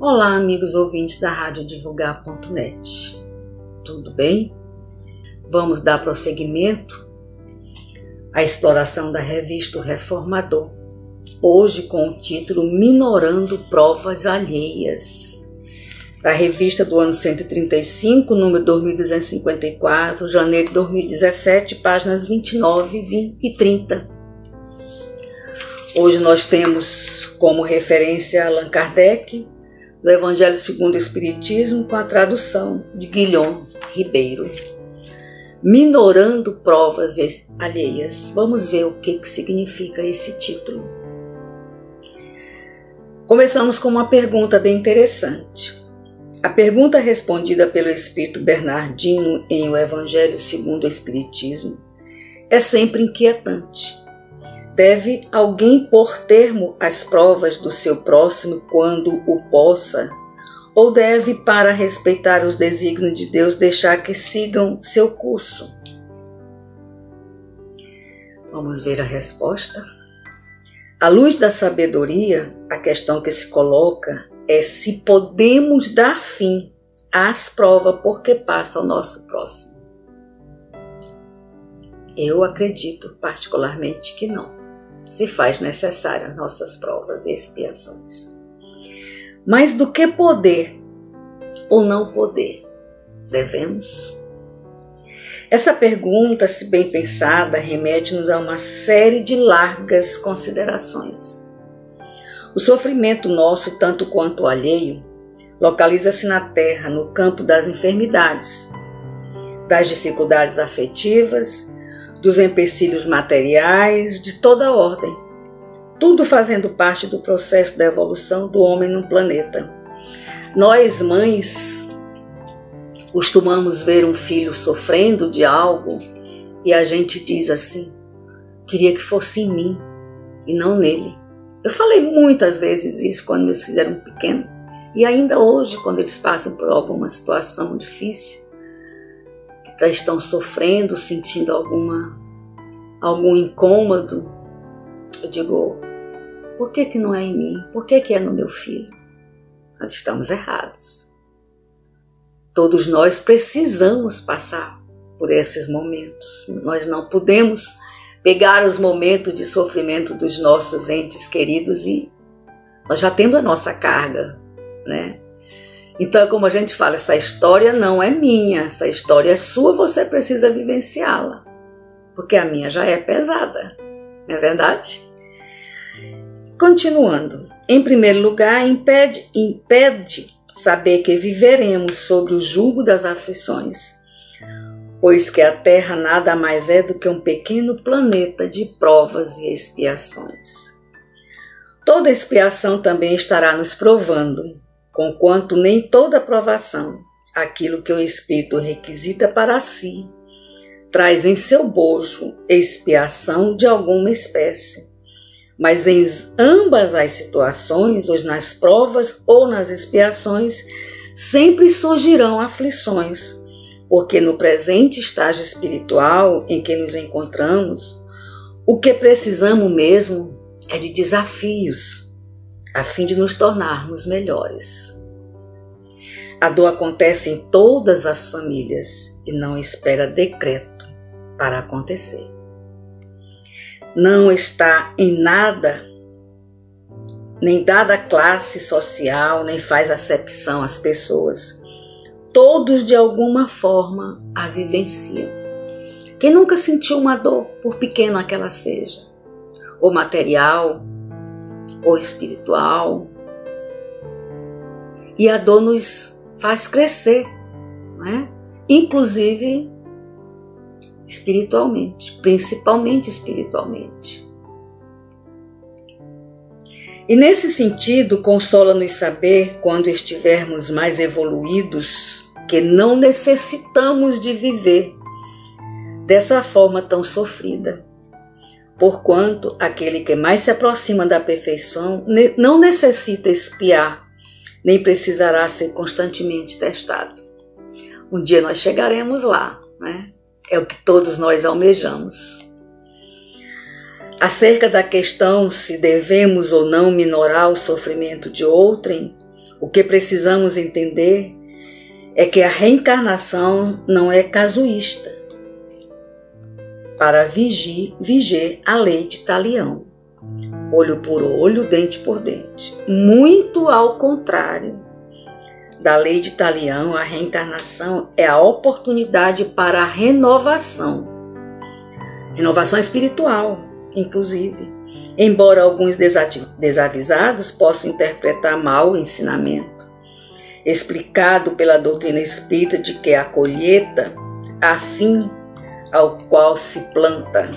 Olá, amigos ouvintes da radiodivulgar.net. Tudo bem? Vamos dar prosseguimento à exploração da revista O Reformador, hoje com o título Minorando Provas Alheias, da revista do ano 135, número 2254, janeiro de 2017, páginas 29 e 30. Hoje nós temos como referência Allan Kardec, do Evangelho segundo o Espiritismo, com a tradução de Guilhom Ribeiro. Minorando provas alheias. Vamos ver o que significa esse título. Começamos com uma pergunta bem interessante. A pergunta respondida pelo Espírito Bernardino em O Evangelho segundo o Espiritismo é sempre inquietante. Deve alguém pôr termo às provas do seu próximo quando o possa? Ou deve, para respeitar os desígnios de Deus, deixar que sigam seu curso? Vamos ver a resposta. À luz da sabedoria, a questão que se coloca é se podemos dar fim às provas porque passa ao nosso próximo. Eu acredito particularmente que não. Se faz necessárias nossas provas e expiações. Mas do que poder ou não poder devemos? Essa pergunta, se bem pensada, remete-nos a uma série de largas considerações. O sofrimento nosso, tanto quanto o alheio, localiza-se na terra, no campo das enfermidades, das dificuldades afetivas, dos empecilhos materiais, de toda ordem, tudo fazendo parte do processo da evolução do homem no planeta. Nós, mães, costumamos ver um filho sofrendo de algo e a gente diz assim, queria que fosse em mim e não nele. Eu falei muitas vezes isso quando meus filhos eram pequenos e ainda hoje, quando eles passam por alguma situação difícil, estão sofrendo, sentindo algum incômodo, eu digo, por que não é em mim? Por que é no meu filho? Nós estamos errados. Todos nós precisamos passar por esses momentos. Nós não podemos pegar os momentos de sofrimento dos nossos entes queridos e nós já temos a nossa carga, né? Então, como a gente fala, essa história não é minha, essa história é sua, você precisa vivenciá-la, porque a minha já é pesada, não é verdade? Continuando, em primeiro lugar, impede saber que viveremos sobre o jugo das aflições, pois que a Terra nada mais é do que um pequeno planeta de provas e expiações. Toda expiação também estará nos provando, conquanto nem toda provação, aquilo que o Espírito requisita para si, traz em seu bojo expiação de alguma espécie. Mas em ambas as situações, ou nas provas ou nas expiações, sempre surgirão aflições, porque no presente estágio espiritual em que nos encontramos, o que precisamos mesmo é de desafios, a fim de nos tornarmos melhores. A dor acontece em todas as famílias e não espera decreto para acontecer. Não está em nada, nem dada classe social, nem faz acepção às pessoas. Todos, de alguma forma, a vivenciam. Quem nunca sentiu uma dor, por pequena que ela seja, ou material, ou espiritual, e a dor nos faz crescer, não é? Inclusive espiritualmente, principalmente espiritualmente. E nesse sentido, consola-nos saber, quando estivermos mais evoluídos, que não necessitamos de viver dessa forma tão sofrida. Porquanto aquele que mais se aproxima da perfeição não necessita expiar, nem precisará ser constantemente testado. Um dia nós chegaremos lá, né? É o que todos nós almejamos. Acerca da questão se devemos ou não minorar o sofrimento de outrem, O que precisamos entender é que a reencarnação não é casuísta para viger a lei de Talião, olho por olho, dente por dente. Muito ao contrário da lei de Talião, a reencarnação é a oportunidade para a renovação espiritual, inclusive. Embora alguns desavisados possam interpretar mal o ensinamento explicado pela doutrina espírita de que a colheita, a fim ao qual se planta,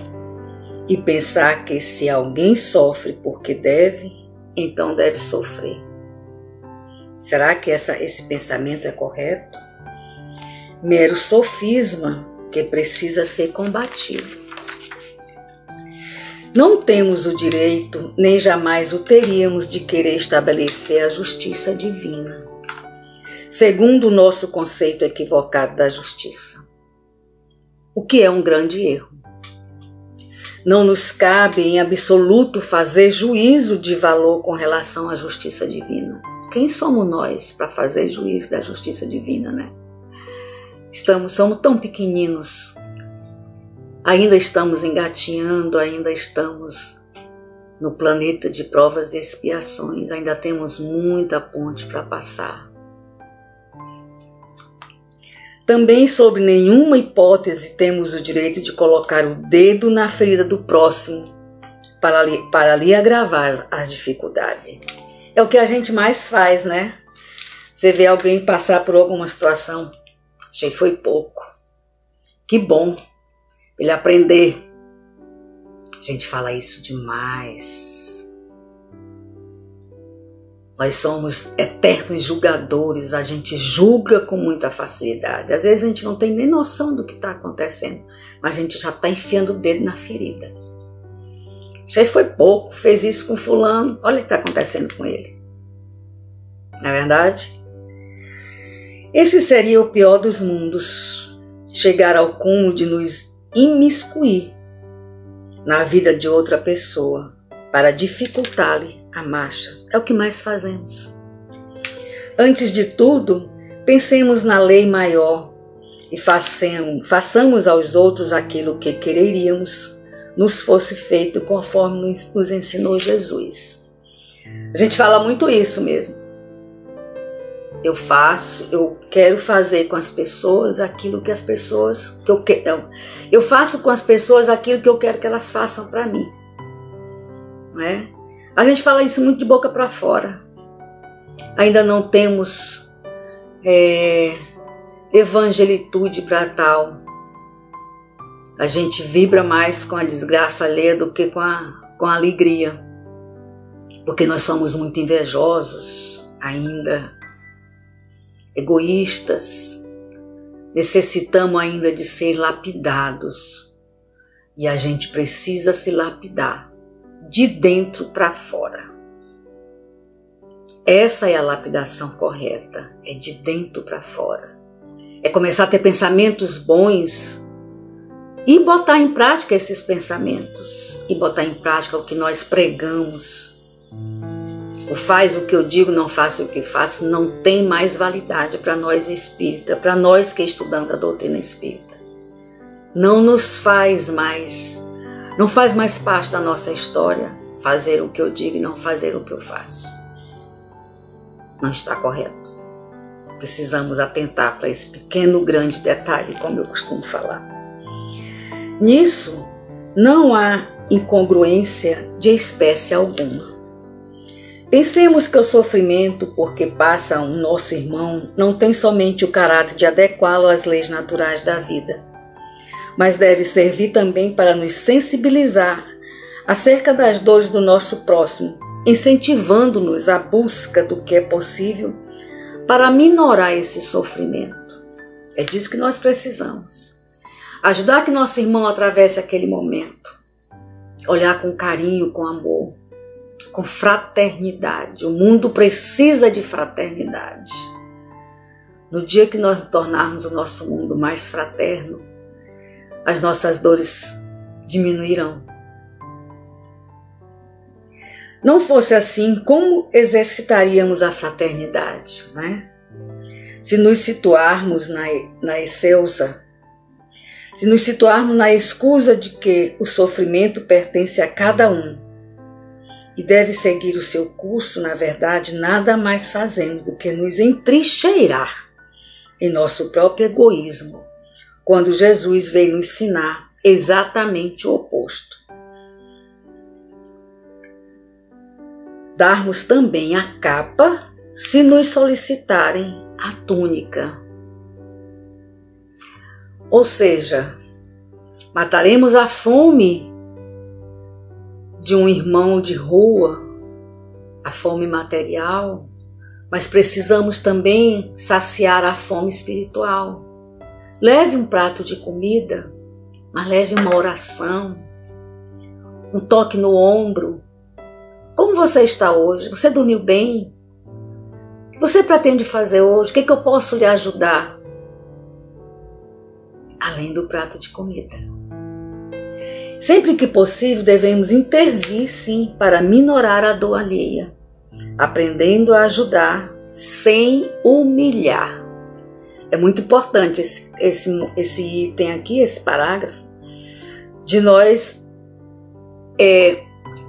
e pensar que se alguém sofre porque deve, então deve sofrer. Será que esse pensamento é correto? Mero sofisma que precisa ser combatido. Não temos o direito, nem jamais o teríamos, de querer estabelecer a justiça divina, segundo o nosso conceito equivocado da justiça, o que é um grande erro. Não nos cabe em absoluto fazer juízo de valor com relação à justiça divina. Quem somos nós para fazer juízo da justiça divina, né? Somos tão pequeninos, ainda estamos engatinhando, ainda estamos no planeta de provas e expiações, ainda temos muita ponte para passar. Também, sob nenhuma hipótese, temos o direito de colocar o dedo na ferida do próximo para lhe agravar as dificuldades. É o que a gente mais faz, né? Você vê alguém passar por alguma situação, achei foi pouco. Que bom ele aprender. A gente fala isso demais. Nós somos eternos julgadores, a gente julga com muita facilidade. Às vezes a gente não tem nem noção do que está acontecendo, mas a gente já está enfiando o dedo na ferida. Isso aí foi pouco, fez isso com fulano, olha o que está acontecendo com ele. Não é verdade? Esse seria o pior dos mundos, chegar ao cúmulo de nos imiscuir na vida de outra pessoa para dificultar-lhe a marcha. É o que mais fazemos. Antes de tudo, pensemos na lei maior e façamos aos outros aquilo que quereríamos nos fosse feito conforme nos ensinou Jesus. A gente fala muito isso mesmo. Eu quero fazer com as pessoas aquilo que eu faço com as pessoas aquilo que eu quero que elas façam para mim. Não é? A gente fala isso muito de boca para fora. Ainda não temos evangelitude para tal. A gente vibra mais com a desgraça alheia do que com a alegria. Porque nós somos muito invejosos ainda, egoístas. Necessitamos ainda de ser lapidados. E a gente precisa se lapidar de dentro para fora. Essa é a lapidação correta, é de dentro para fora. É começar a ter pensamentos bons e botar em prática esses pensamentos, e botar em prática o que nós pregamos. O faz o que eu digo, não faço o que faço, não tem mais validade para nós espírita, para nós que estudamos a doutrina espírita. Não faz mais parte da nossa história fazer o que eu digo e não fazer o que eu faço. Não está correto. Precisamos atentar para esse pequeno, grande detalhe, como eu costumo falar. Nisso, não há incongruência de espécie alguma. Pensemos que o sofrimento por que passa um nosso irmão não tem somente o caráter de adequá-lo às leis naturais da vida, mas deve servir também para nos sensibilizar acerca das dores do nosso próximo, incentivando-nos à busca do que é possível para minorar esse sofrimento. É disso que nós precisamos. Ajudar que nosso irmão atravesse aquele momento. Olhar com carinho, com amor, com fraternidade. O mundo precisa de fraternidade. No dia que nós tornarmos o nosso mundo mais fraterno, as nossas dores diminuirão. Não fosse assim, como exercitaríamos a fraternidade, né? Se nos situarmos na excelsa, se nos situarmos na escusa de que o sofrimento pertence a cada um e deve seguir o seu curso, na verdade, nada mais fazemos do que nos entrincheirar em nosso próprio egoísmo, quando Jesus veio nos ensinar exatamente o oposto. Darmos também a capa se nos solicitarem a túnica. Ou seja, mataremos a fome de um irmão de rua, a fome material, mas precisamos também saciar a fome espiritual. Leve um prato de comida, mas leve uma oração, um toque no ombro. Como você está hoje? Você dormiu bem? O que você pretende fazer hoje? O que eu posso lhe ajudar? Além do prato de comida. Sempre que possível, devemos intervir, sim, para minorar a dor alheia, aprendendo a ajudar sem humilhar. É muito importante esse item aqui, esse parágrafo, de nós,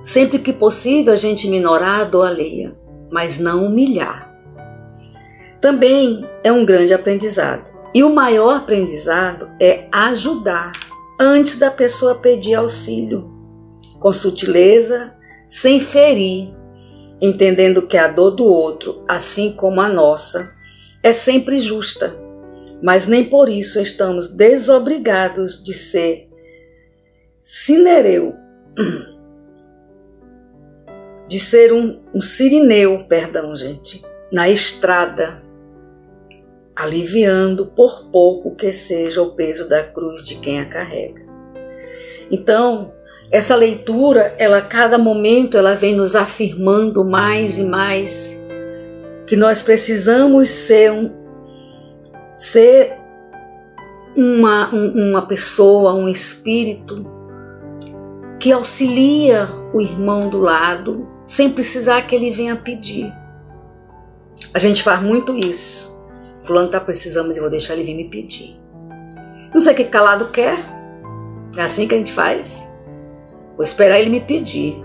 sempre que possível, a gente minorar a dor alheia, mas não humilhar. Também é um grande aprendizado. E o maior aprendizado é ajudar antes da pessoa pedir auxílio, com sutileza, sem ferir, entendendo que a dor do outro, assim como a nossa, é sempre justa, mas nem por isso estamos desobrigados de ser sirineu, na estrada, aliviando por pouco que seja o peso da cruz de quem a carrega. Então, essa leitura, cada momento, ela vem nos afirmando mais e mais que nós precisamos ser uma pessoa, um espírito que auxilia o irmão do lado, sem precisar que ele venha pedir. A gente faz muito isso. Fulano está precisando, mas eu vou deixar ele vir me pedir. Não sei o que calado quer. É assim que a gente faz. Vou esperar ele me pedir.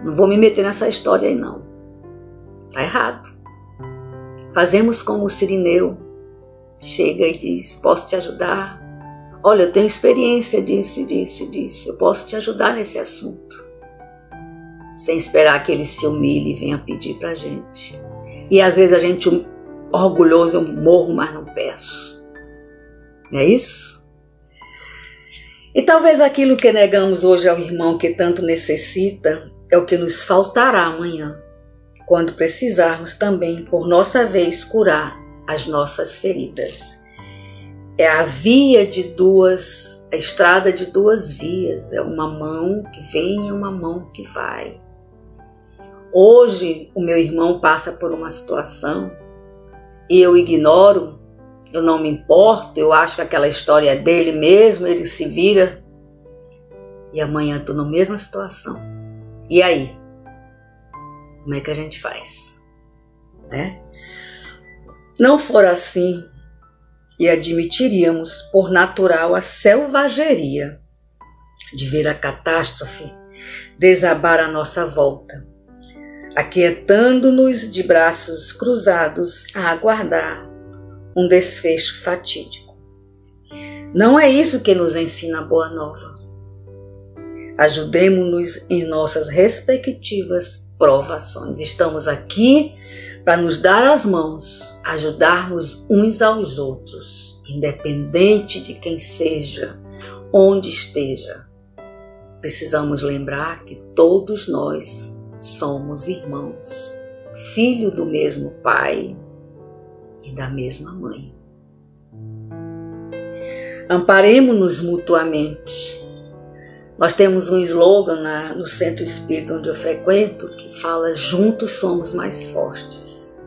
Não vou me meter nessa história aí não. Tá errado. Fazemos como o sirineu. Chega e diz, posso te ajudar? Olha, eu tenho experiência disso, disso, disso. Eu posso te ajudar nesse assunto. Sem esperar que ele se humilhe e venha pedir pra gente. E às vezes a gente, orgulhoso, eu morro, mas não peço. Não é isso? E talvez aquilo que negamos hoje ao irmão que tanto necessita é o que nos faltará amanhã, quando precisarmos também, por nossa vez, curar as nossas feridas. É a estrada de duas vias, é uma mão que vem e uma mão que vai. Hoje o meu irmão passa por uma situação e eu ignoro, eu não me importo, eu acho que aquela história é dele mesmo, ele se vira. E amanhã estou na mesma situação. E aí? Como é que a gente faz? Né? Não for assim, e admitiríamos por natural a selvageria de ver a catástrofe desabar à nossa volta, aquietando-nos de braços cruzados a aguardar um desfecho fatídico. Não é isso que nos ensina a Boa Nova. Ajudemo-nos em nossas respectivas provações. Estamos aqui para nos dar as mãos, ajudarmos uns aos outros, independente de quem seja, onde esteja. Precisamos lembrar que todos nós somos irmãos, filho do mesmo pai e da mesma mãe. Amparemo-nos mutuamente. Nós temos um slogan no centro espírita onde eu frequento que fala: juntos somos mais fortes.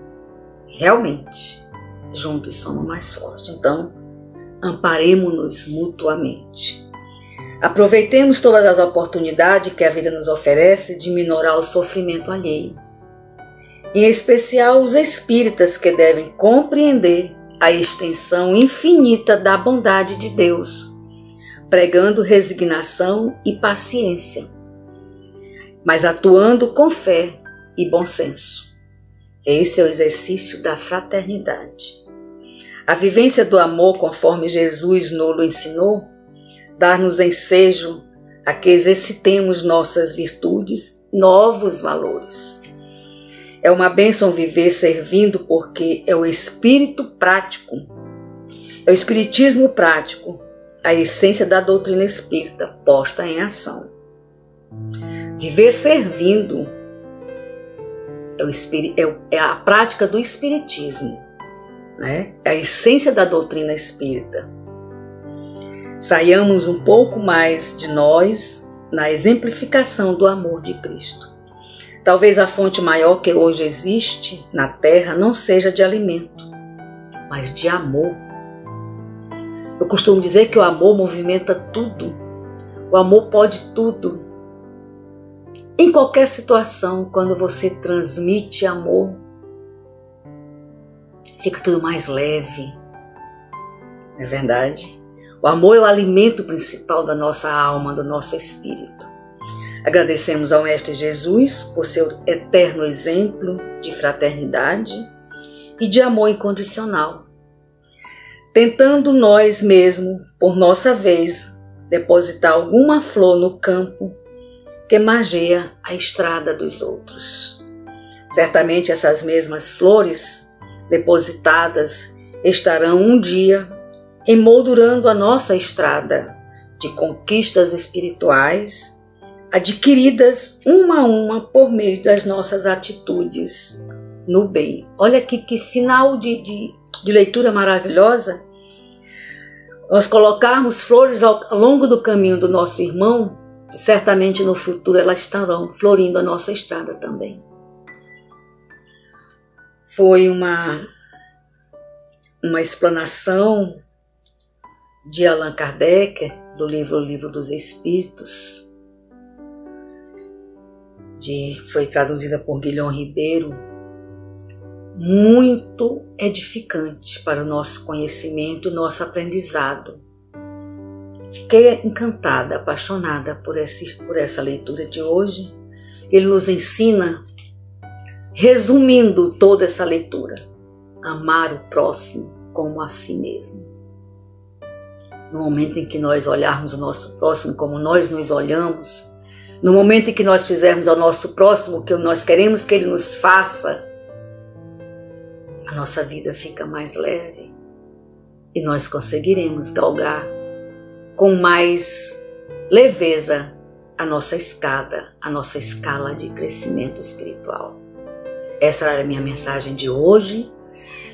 Realmente, juntos somos mais fortes. Então, amparemo-nos mutuamente. Aproveitemos todas as oportunidades que a vida nos oferece de minorar o sofrimento alheio. Em especial os espíritas que devem compreender a extensão infinita da bondade de Deus, pregando resignação e paciência, mas atuando com fé e bom senso. Esse é o exercício da fraternidade. A vivência do amor, conforme Jesus nos ensinou, dar-nos ensejo a que exercitemos nossas virtudes, novos valores. É uma bênção viver servindo, porque é o espírito prático, é o espiritismo prático, a essência da doutrina espírita posta em ação. Viver servindo é a prática do espiritismo, né? É a essência da doutrina espírita. Saiamos um pouco mais de nós na exemplificação do amor de Cristo. Talvez a fonte maior que hoje existe na Terra não seja de alimento, mas de amor. Eu costumo dizer que o amor movimenta tudo. O amor pode tudo. Em qualquer situação, quando você transmite amor, fica tudo mais leve. Não é verdade? O amor é o alimento principal da nossa alma, do nosso espírito. Agradecemos ao Mestre Jesus por seu eterno exemplo de fraternidade e de amor incondicional, tentando nós mesmos, por nossa vez, depositar alguma flor no campo que margeia a estrada dos outros. Certamente essas mesmas flores depositadas estarão um dia emoldurando a nossa estrada de conquistas espirituais, adquiridas uma a uma por meio das nossas atitudes no bem. Olha aqui que final de leitura maravilhosa. Nós colocarmos flores ao longo do caminho do nosso irmão, certamente no futuro elas estarão florindo a nossa estrada também. Foi uma explanação de Allan Kardec, do livro O Livro dos Espíritos, foi traduzida por Guilherme Ribeiro, muito edificante para o nosso conhecimento, nosso aprendizado. Fiquei encantada, apaixonada por essa leitura de hoje. Ele nos ensina, resumindo toda essa leitura, amar o próximo como a si mesmo. No momento em que nós olharmos o nosso próximo como nós nos olhamos, no momento em que nós fizermos ao nosso próximo o que nós queremos que ele nos faça, a nossa vida fica mais leve e nós conseguiremos galgar com mais leveza a nossa escada, a nossa escala de crescimento espiritual. Essa era a minha mensagem de hoje.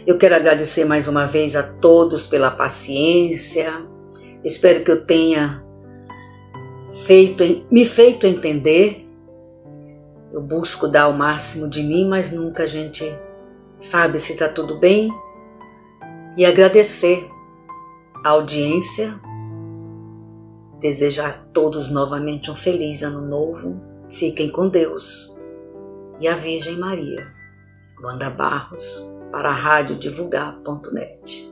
Eu quero agradecer mais uma vez a todos pela paciência. Espero que eu tenha me feito entender. Eu busco dar o máximo de mim, mas nunca a gente sabe se está tudo bem. E agradecer a audiência. Desejar a todos novamente um feliz ano novo. Fiquem com Deus e a Virgem Maria. Wanda Barros, para a radiodivulgar.net.